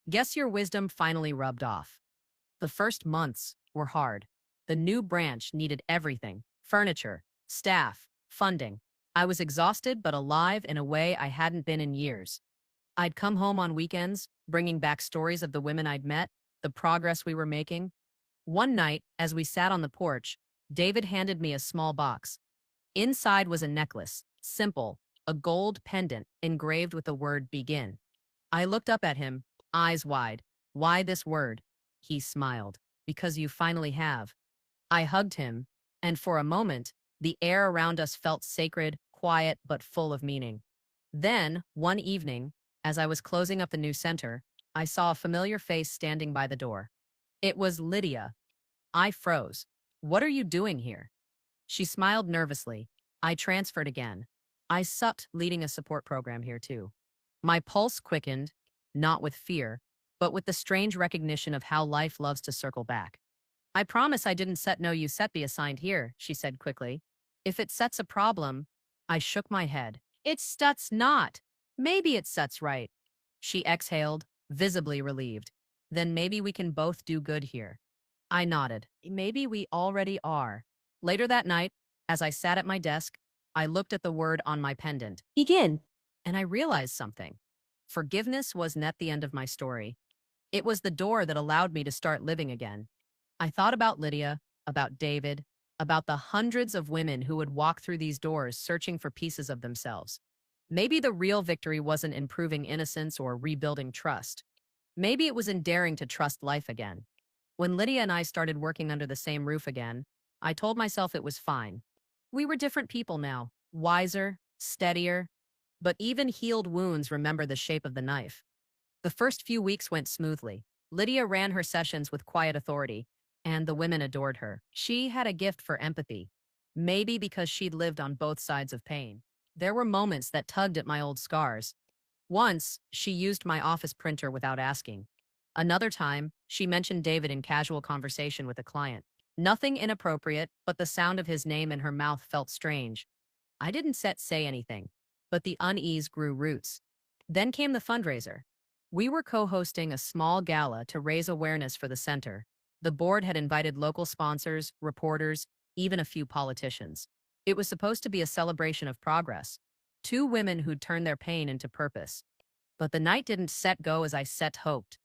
Guess your wisdom finally rubbed off. The first months were hard. The new branch needed everything: furniture, staff, funding. I was exhausted but alive in a way I hadn't been in years. I'd come home on weekends, bringing back stories of the women I'd met, the progress we were making. One night, as we sat on the porch, David handed me a small box. Inside was a necklace, simple, a gold pendant engraved with the word begin. I looked up at him, eyes wide. Why this word? He smiled. Because you finally have. I hugged him, and for a moment, the air around us felt sacred, quiet, but full of meaning. Then, one evening, as I was closing up the new center, I saw a familiar face standing by the door. It was Lydia. I froze. What are you doing here? She smiled nervously. I transferred again. I sucked leading a support program here too. My pulse quickened, not with fear, but with the strange recognition of how life loves to circle back. I promise I didn't be assigned here, she said quickly. If it sets a problem, I shook my head. It stuts not. Maybe it suts right. She exhaled, visibly relieved. Then maybe we can both do good here. I nodded. Maybe we already are. Later that night, as I sat at my desk, I looked at the word on my pendant. Begin. And I realized something. Forgiveness wasn't the end of my story. It was the door that allowed me to start living again. I thought about Lydia, about David, about the hundreds of women who would walk through these doors searching for pieces of themselves. Maybe the real victory wasn't in proving innocence or rebuilding trust. Maybe it was in daring to trust life again. When Lydia and I started working under the same roof again, I told myself it was fine. We were different people now, wiser, steadier, but even healed wounds remember the shape of the knife. The first few weeks went smoothly. Lydia ran her sessions with quiet authority, and the women adored her. She had a gift for empathy, maybe because she'd lived on both sides of pain. There were moments that tugged at my old scars. Once, she used my office printer without asking. Another time, she mentioned David in casual conversation with a client. Nothing inappropriate, but the sound of his name in her mouth felt strange. I didn't say anything, but the unease grew roots. Then came the fundraiser. We were co-hosting a small gala to raise awareness for the center. The board had invited local sponsors, reporters, even a few politicians. It was supposed to be a celebration of progress. Two women who'd turned their pain into purpose. But the night didn't set go as I set hoped.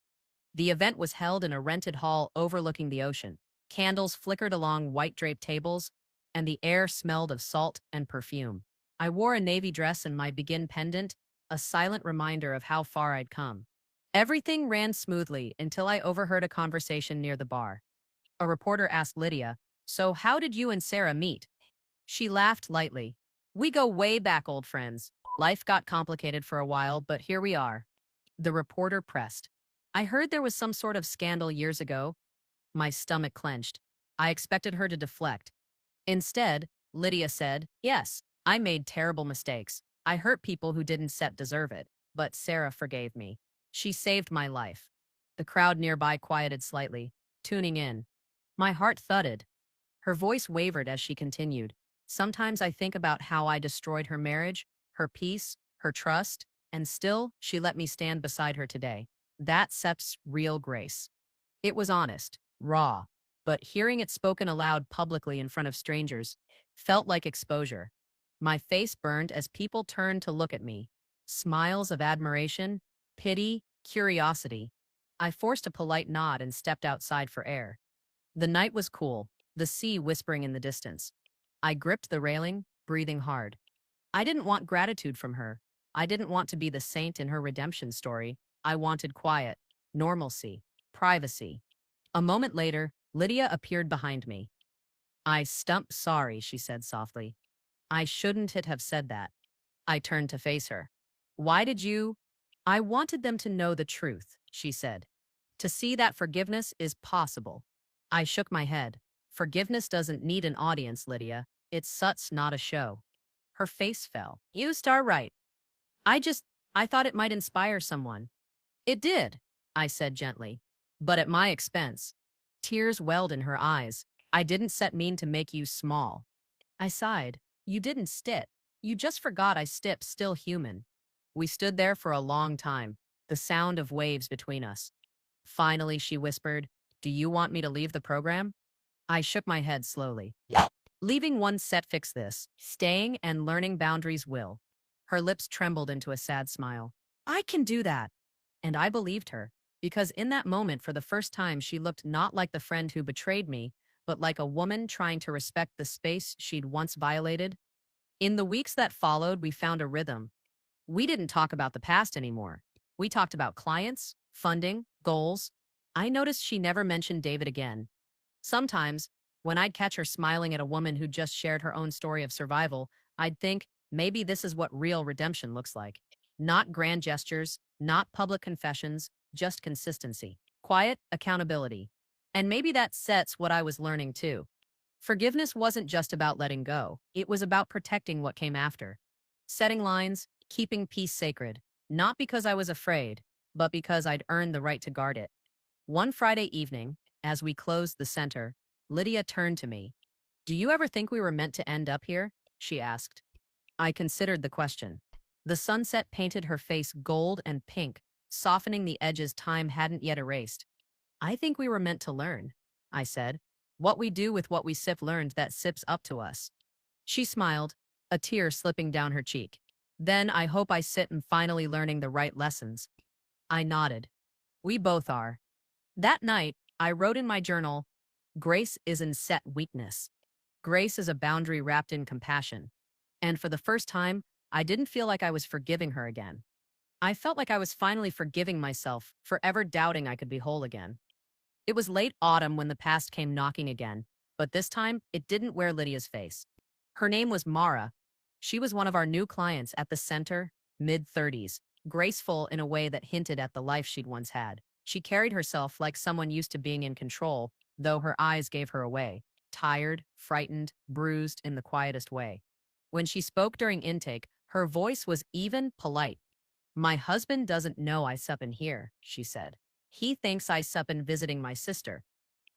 The event was held in a rented hall overlooking the ocean. Candles flickered along white-draped tables, and the air smelled of salt and perfume. I wore a navy dress and my begin pendant, a silent reminder of how far I'd come. Everything ran smoothly until I overheard a conversation near the bar. A reporter asked Lydia, "So how did you and Sarah meet?" She laughed lightly. "We go way back, old friends. Life got complicated for a while, but here we are." The reporter pressed. "I heard there was some sort of scandal years ago." My stomach clenched. I expected her to deflect. Instead, Lydia said, "Yes, I made terrible mistakes. I hurt people who didn't deserve it, but Sarah forgave me. She saved my life." The crowd nearby quieted slightly, tuning in. My heart thudded. Her voice wavered as she continued. "Sometimes I think about how I destroyed her marriage, her peace, her trust, and still she let me stand beside her today. That's real grace." It was honest, raw, but hearing it spoken aloud publicly in front of strangers felt like exposure. My face burned as people turned to look at me. Smiles of admiration, pity, curiosity. I forced a polite nod and stepped outside for air. The night was cool, the sea whispering in the distance. I gripped the railing, breathing hard. I didn't want gratitude from her. I didn't want to be the saint in her redemption story. I wanted quiet, normalcy, privacy. A moment later, Lydia appeared behind me. Sorry," she said softly. "I shouldn't have said that." I turned to face her. "Why did you?" "I wanted them to know the truth," she said. "To see that forgiveness is possible." I shook my head. "Forgiveness doesn't need an audience, Lydia. It's such not a show." Her face fell. "You star right. I just, I thought it might inspire someone." "It did," I said gently, "but at my expense." Tears welled in her eyes. "I didn't mean to make you small." I sighed. "You didn't stit. You just forgot still human." We stood there for a long time, the sound of waves between us. Finally, she whispered, "Do you want me to leave the program?" I shook my head slowly. "Leaving one set fix this. Staying and learning boundaries will." Her lips trembled into a sad smile. "I can do that." And I believed her, because in that moment, for the first time, she looked not like the friend who betrayed me, but like a woman trying to respect the space she'd once violated. In the weeks that followed, we found a rhythm. We didn't talk about the past anymore. We talked about clients, funding, goals. I noticed she never mentioned David again. Sometimes, when I'd catch her smiling at a woman who just shared her own story of survival, I'd think, maybe this is what real redemption looks like. Not grand gestures, not public confessions, just consistency, quiet accountability. And maybe that sets what I was learning too. Forgiveness wasn't just about letting go. It was about protecting what came after. Setting lines, keeping peace sacred, not because I was afraid, but because I'd earned the right to guard it. One Friday evening, as we closed the center, Lydia turned to me. "Do you ever think we were meant to end up here?" she asked. I considered the question. The sunset painted her face gold and pink, softening the edges time hadn't yet erased. "I think we were meant to learn," I said. "What we do with what we learned that sips up to us." She smiled, a tear slipping down her cheek. "Then I hope I sit and finally learning the right lessons." I nodded. "We both are." That night, I wrote in my journal, "Grace isn't set weakness. Grace is a boundary wrapped in compassion." And for the first time, I didn't feel like I was forgiving her again. I felt like I was finally forgiving myself for ever doubting I could be whole again. It was late autumn when the past came knocking again, but this time it didn't wear Lydia's face. Her name was Mara. She was one of our new clients at the center, mid-30s, graceful in a way that hinted at the life she'd once had. She carried herself like someone used to being in control, though her eyes gave her away, tired, frightened, bruised in the quietest way. When she spoke during intake, her voice was even polite. "My husband doesn't know I sup in here," she said. "He thinks I sup in visiting my sister."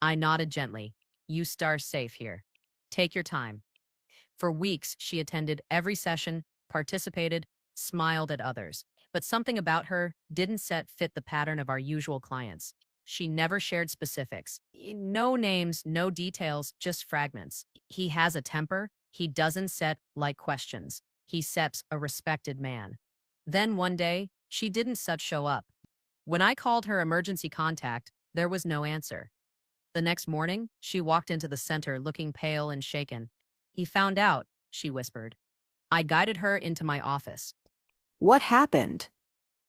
I nodded gently. "You star safe here. Take your time." For weeks, she attended every session, participated, smiled at others. But something about her didn't fit the pattern of our usual clients. She never shared specifics. No names, no details, just fragments. He has a temper. He doesn't set like questions. He sets a respected man. Then one day, she didn't such show up. When I called her emergency contact, there was no answer. The next morning, she walked into the center looking pale and shaken. He found out, she whispered. I guided her into my office. What happened?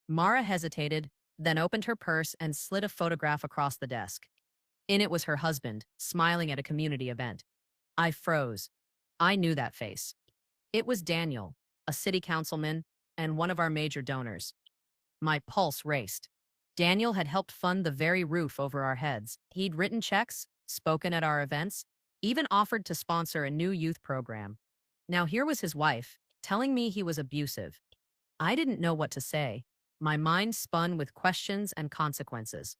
Mara hesitated, then opened her purse and slid a photograph across the desk. In it was her husband, smiling at a community event. I froze. I knew that face. It was Daniel, a city councilman, and one of our major donors. My pulse raced. Daniel had helped fund the very roof over our heads. He'd written checks, spoken at our events, even offered to sponsor a new youth program. Now here was his wife, telling me he was abusive. I didn't know what to say. My mind spun with questions and consequences.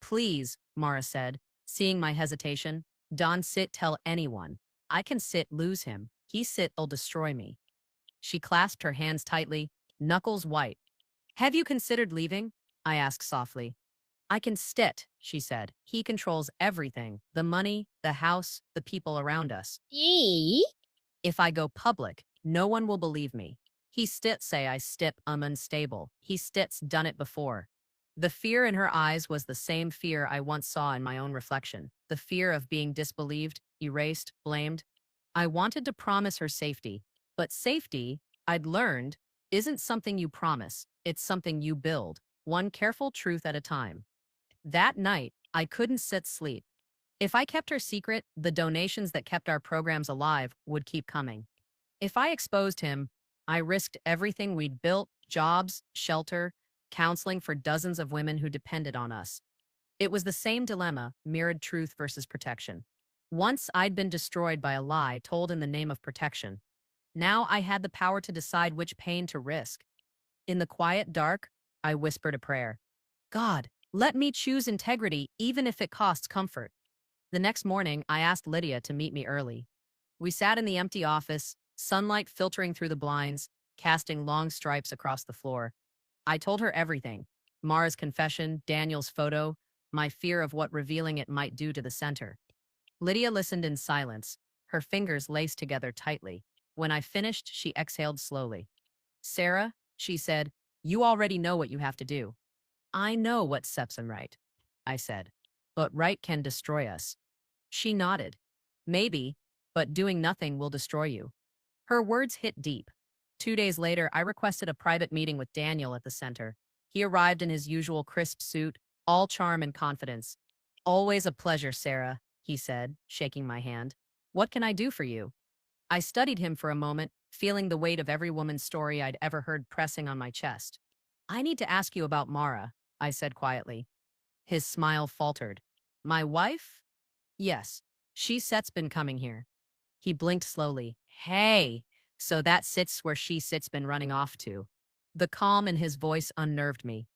Please, Mara said, seeing my hesitation, don't sit tell anyone. I can sit lose him. He sit'll destroy me. She clasped her hands tightly, knuckles white. Have you considered leaving? I asked softly. I can sit, she said. He controls everything, the money, the house, the people around us. Yee. If I go public, no one will believe me. He stit say I stip unstable. He stits done it before. The fear in her eyes was the same fear I once saw in my own reflection. The fear of being disbelieved, erased, blamed. I wanted to promise her safety. But safety, I'd learned, isn't something you promise. It's something you build, one careful truth at a time. That night, I couldn't sleep. If I kept her secret, the donations that kept our programs alive would keep coming. If I exposed him, I risked everything we'd built, jobs, shelter, counseling for dozens of women who depended on us. It was the same dilemma, mirrored truth versus protection. Once I'd been destroyed by a lie told in the name of protection. Now I had the power to decide which pain to risk. In the quiet dark, I whispered a prayer. God, let me choose integrity even if it costs comfort. The next morning, I asked Lydia to meet me early. We sat in the empty office, sunlight filtering through the blinds, casting long stripes across the floor. I told her everything. Mara's confession, Daniel's photo, my fear of what revealing it might do to the center. Lydia listened in silence, her fingers laced together tightly. When I finished, she exhaled slowly. Sarah, she said, you already know what you have to do. I know what steps and right, I said. But right can destroy us. She nodded. Maybe, but doing nothing will destroy you. Her words hit deep. 2 days later, I requested a private meeting with Daniel at the center. He arrived in his usual crisp suit, all charm and confidence. Always a pleasure, Sarah, he said, shaking my hand. What can I do for you? I studied him for a moment, feeling the weight of every woman's story I'd ever heard pressing on my chest. I need to ask you about Mara, I said quietly. His smile faltered. My wife? Yes, she set's been coming here. He blinked slowly. Hey, so that sits where she sits been running off to. The calm in his voice unnerved me.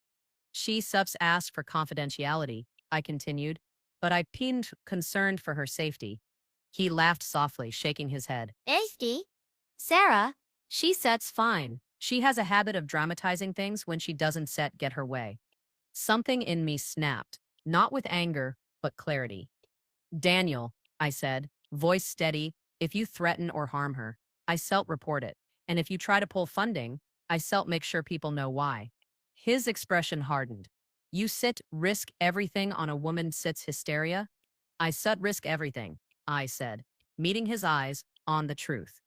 She subs asked for confidentiality, I continued, but I seemed concerned for her safety. He laughed softly, shaking his head. Safety? Sarah, she sets fine. She has a habit of dramatizing things when she doesn't get her way. Something in me snapped, not with anger, but clarity. Daniel, I said, voice steady, if you threaten or harm her, I report it. And if you try to pull funding, I make sure people know why. His expression hardened. You risk everything on a woman hysteria? I risk everything, I said, meeting his eyes on the truth.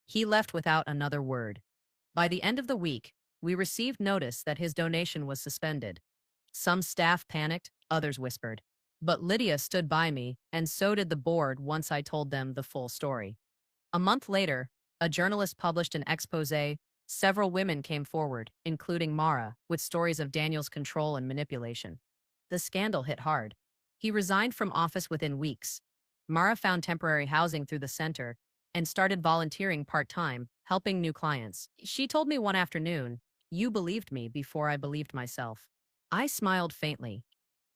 He left without another word. By the end of the week, we received notice that his donation was suspended. Some staff panicked, others whispered. But Lydia stood by me, and so did the board once I told them the full story. A month later, a journalist published an exposé. Several women came forward, including Mara, with stories of Daniel's control and manipulation. The scandal hit hard. He resigned from office within weeks. Mara found temporary housing through the center and started volunteering part-time, helping new clients. She told me one afternoon, you believed me before I believed myself. I smiled faintly.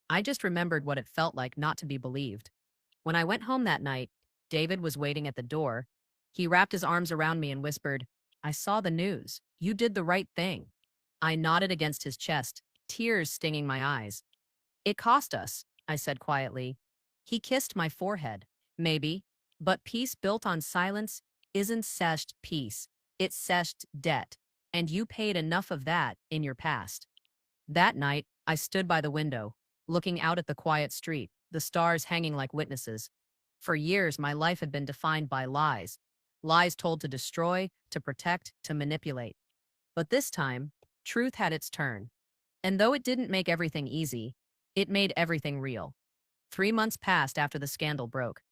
I just remembered what it felt like not to be believed. When I went home that night, David was waiting at the door. He wrapped his arms around me and whispered, I saw the news. You did the right thing. I nodded against his chest, tears stinging my eyes. It cost us, I said quietly. He kissed my forehead. Maybe. But peace built on silence isn't seshed peace. It's seshed debt. And you paid enough of that in your past. That night, I stood by the window, looking out at the quiet street, the stars hanging like witnesses. For years, my life had been defined by lies. Lies told to destroy, to protect, to manipulate. But this time, truth had its turn. And though it didn't make everything easy, it made everything real. 3 months passed after the scandal broke.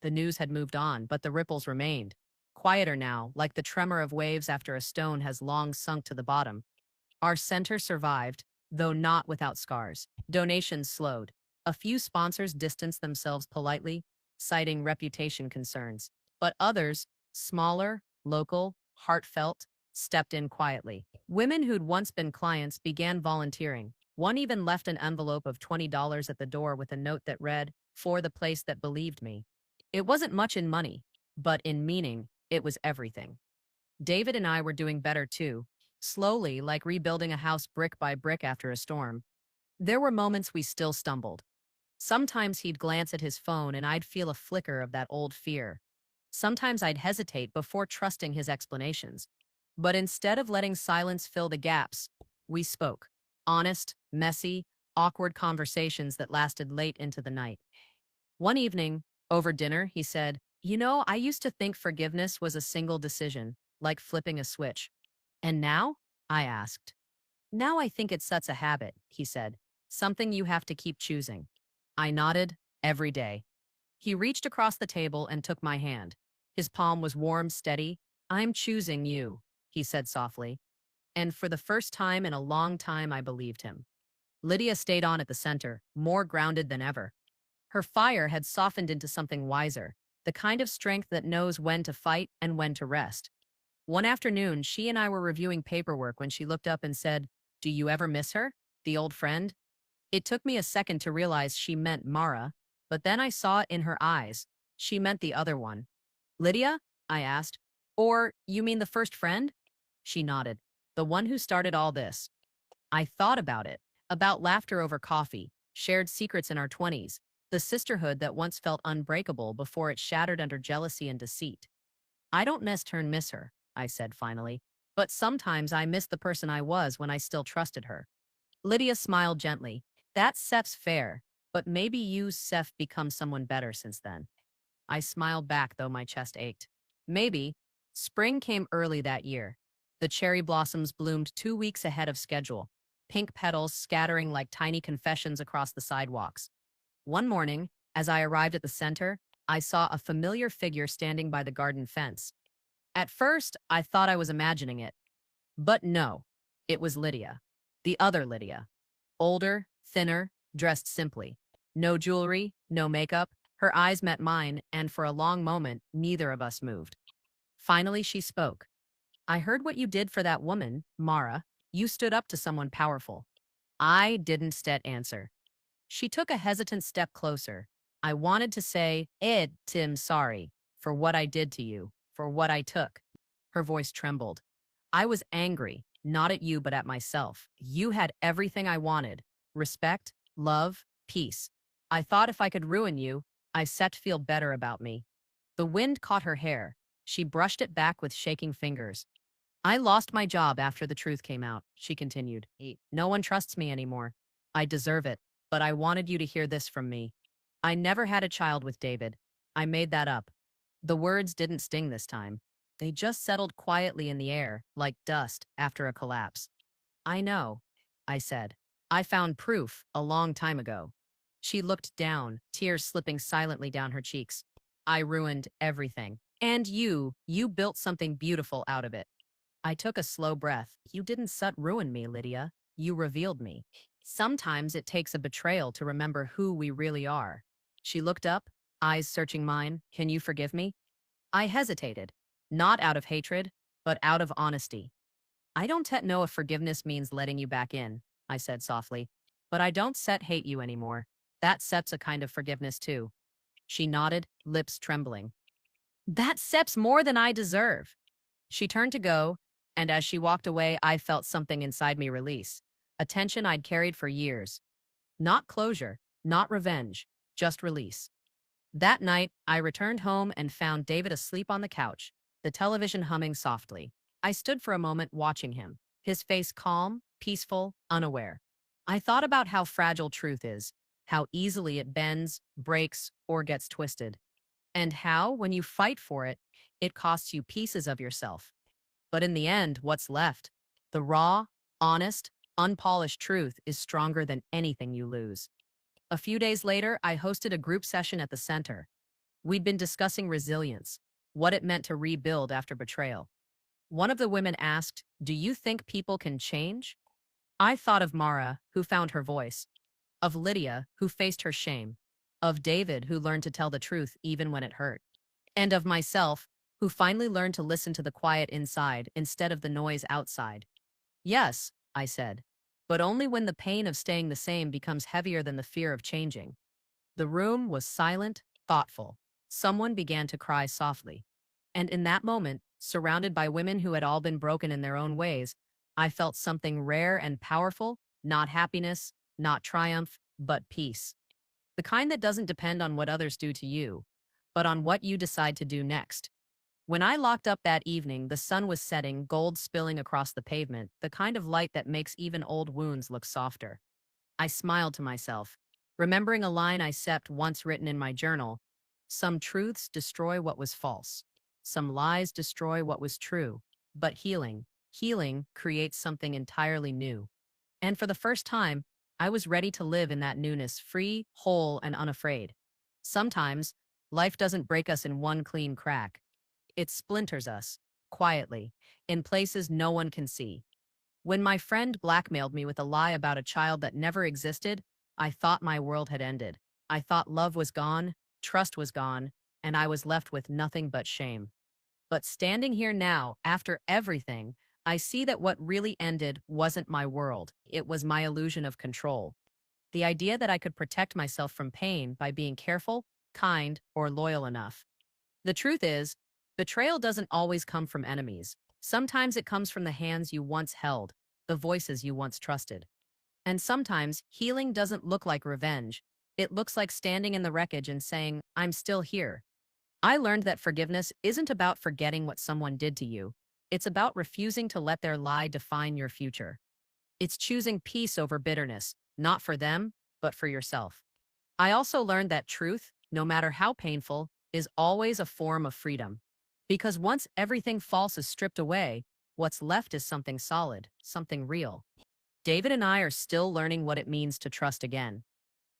The news had moved on, but the ripples remained. Quieter now, like the tremor of waves after a stone has long sunk to the bottom. Our center survived, though not without scars. Donations slowed. A few sponsors distanced themselves politely, citing reputation concerns. But others, smaller, local, heartfelt, stepped in quietly. Women who'd once been clients began volunteering. One even left an envelope of $20 at the door with a note that read, "For the place that believed me." It wasn't much in money, but in meaning, it was everything. David and I were doing better too, slowly, like rebuilding a house brick by brick after a storm. There were moments we still stumbled. Sometimes he'd glance at his phone and I'd feel a flicker of that old fear. Sometimes I'd hesitate before trusting his explanations. But instead of letting silence fill the gaps, we spoke. Honest, messy, awkward conversations that lasted late into the night. One evening, over dinner, he said, I used to think forgiveness was a single decision, like flipping a switch. And now? I asked. Now I think it's such a habit, he said. Something you have to keep choosing. I nodded, every day. He reached across the table and took my hand. His palm was warm, steady. I'm choosing you, he said softly. And for the first time in a long time, I believed him. Lydia stayed on at the center, more grounded than ever. Her fire had softened into something wiser, the kind of strength that knows when to fight and when to rest. One afternoon, she and I were reviewing paperwork when she looked up and said, "Do you ever miss her? The old friend?" It took me a second to realize she meant Mara, but then I saw it in her eyes. She meant the other one. "Lydia?" I asked. "Or, you mean the first friend?" She nodded. "The one who started all this." I thought about it, about laughter over coffee, shared secrets in our 20s, the sisterhood that once felt unbreakable before it shattered under jealousy and deceit. I don't miss her, I said finally, but sometimes I miss the person I was when I still trusted her. Lydia smiled gently. "That's Seth's fair, but maybe you, Seth, become someone better since then." I smiled back, though my chest ached. Maybe. Spring came early that year. The cherry blossoms bloomed 2 weeks ahead of schedule, pink petals scattering like tiny confessions across the sidewalks. One morning, as I arrived at the center, I saw a familiar figure standing by the garden fence. At first, I thought I was imagining it. But no, it was Lydia. The other Lydia. Older, thinner, dressed simply. No jewelry, no makeup. Her eyes met mine, and for a long moment, neither of us moved. Finally, she spoke. "I heard what you did for that woman, Mara. You stood up to someone powerful." I didn't answer. She took a hesitant step closer. I wanted to say, Tim, sorry for what I did to you, for what I took." Her voice trembled. "I was angry, not at you, but at myself. You had everything I wanted: respect, love, peace. I thought if I could ruin you, I set to feel better about me." The wind caught her hair. She brushed it back with shaking fingers. "I lost my job after the truth came out," she continued. "No one trusts me anymore. I deserve it, but I wanted you to hear this from me. I never had a child with David. I made that up." The words didn't sting this time. They just settled quietly in the air, like dust after a collapse. "I know," I said. "I found proof a long time ago." She looked down, tears slipping silently down her cheeks. "I ruined everything. And you built something beautiful out of it." I took a slow breath. "You didn't ruin me, Lydia. You revealed me. Sometimes it takes a betrayal to remember who we really are." She looked up, eyes searching mine. "Can you forgive me?" I hesitated, not out of hatred, but out of honesty. "I don't know if forgiveness means letting you back in," I said softly, "but I don't hate you anymore. That sep's a kind of forgiveness too." She nodded, lips trembling. "That sep's more than I deserve." She turned to go, and as she walked away, I felt something inside me release, a tension I'd carried for years. Not closure, not revenge, just release. That night, I returned home and found David asleep on the couch, the television humming softly. I stood for a moment watching him, his face calm, peaceful, unaware. I thought about how fragile truth is, how easily it bends, breaks, or gets twisted, and how, when you fight for it, it costs you pieces of yourself. But in the end, what's left? The raw, honest, unpolished truth is stronger than anything you lose. A few days later, I hosted a group session at the center. We'd been discussing resilience, what it meant to rebuild after betrayal. One of the women asked, "Do you think people can change?" I thought of Mara, who found her voice, of Lydia, who faced her shame, of David, who learned to tell the truth even when it hurt, and of myself, who finally learned to listen to the quiet inside instead of the noise outside. Yes, I said, but only when the pain of staying the same becomes heavier than the fear of changing. The room was silent, thoughtful. Someone began to cry softly. And in that moment, surrounded by women who had all been broken in their own ways, I felt something rare and powerful, not happiness, not triumph, but peace. The kind that doesn't depend on what others do to you, but on what you decide to do next. When I locked up that evening, the sun was setting, gold spilling across the pavement, the kind of light that makes even old wounds look softer. I smiled to myself, remembering a line I set once written in my journal: "Some truths destroy what was false. Some lies destroy what was true. But healing creates something entirely new." And for the first time, I was ready to live in that newness, free, whole, and unafraid. Sometimes, life doesn't break us in one clean crack. It splinters us, quietly, in places no one can see. When my friend blackmailed me with a lie about a child that never existed, I thought my world had ended. I thought love was gone, trust was gone, and I was left with nothing but shame. But standing here now, after everything, I see that what really ended wasn't my world. It was my illusion of control. The idea that I could protect myself from pain by being careful, kind, or loyal enough. The truth is, betrayal doesn't always come from enemies. Sometimes it comes from the hands you once held, the voices you once trusted. And sometimes healing doesn't look like revenge. It looks like standing in the wreckage and saying, "I'm still here." I learned that forgiveness isn't about forgetting what someone did to you. It's about refusing to let their lie define your future. It's choosing peace over bitterness, not for them, but for yourself. I also learned that truth, no matter how painful, is always a form of freedom. Because once everything false is stripped away, what's left is something solid, something real. David and I are still learning what it means to trust again.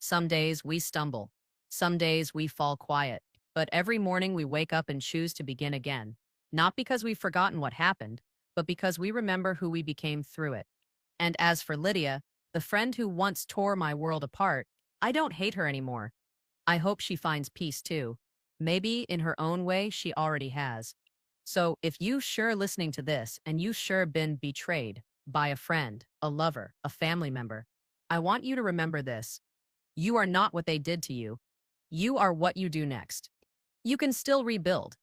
Some days we stumble. Some days we fall quiet. But every morning we wake up and choose to begin again. Not because we've forgotten what happened, but because we remember who we became through it. And as for Lydia, the friend who once tore my world apart, I don't hate her anymore. I hope she finds peace too. Maybe in her own way, she already has. So if you sure listening to this and you sure been betrayed by a friend, a lover, a family member, I want you to remember this. You are not what they did to you. You are what you do next. You can still rebuild.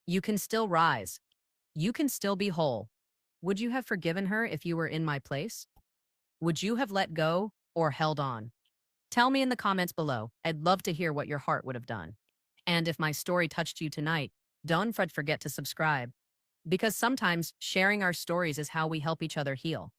You can still rise. You can still be whole. Would you have forgiven her if you were in my place? Would you have let go or held on? Tell me in the comments below. I'd love to hear what your heart would have done. And if my story touched you tonight, don't forget to subscribe. Because sometimes sharing our stories is how we help each other heal.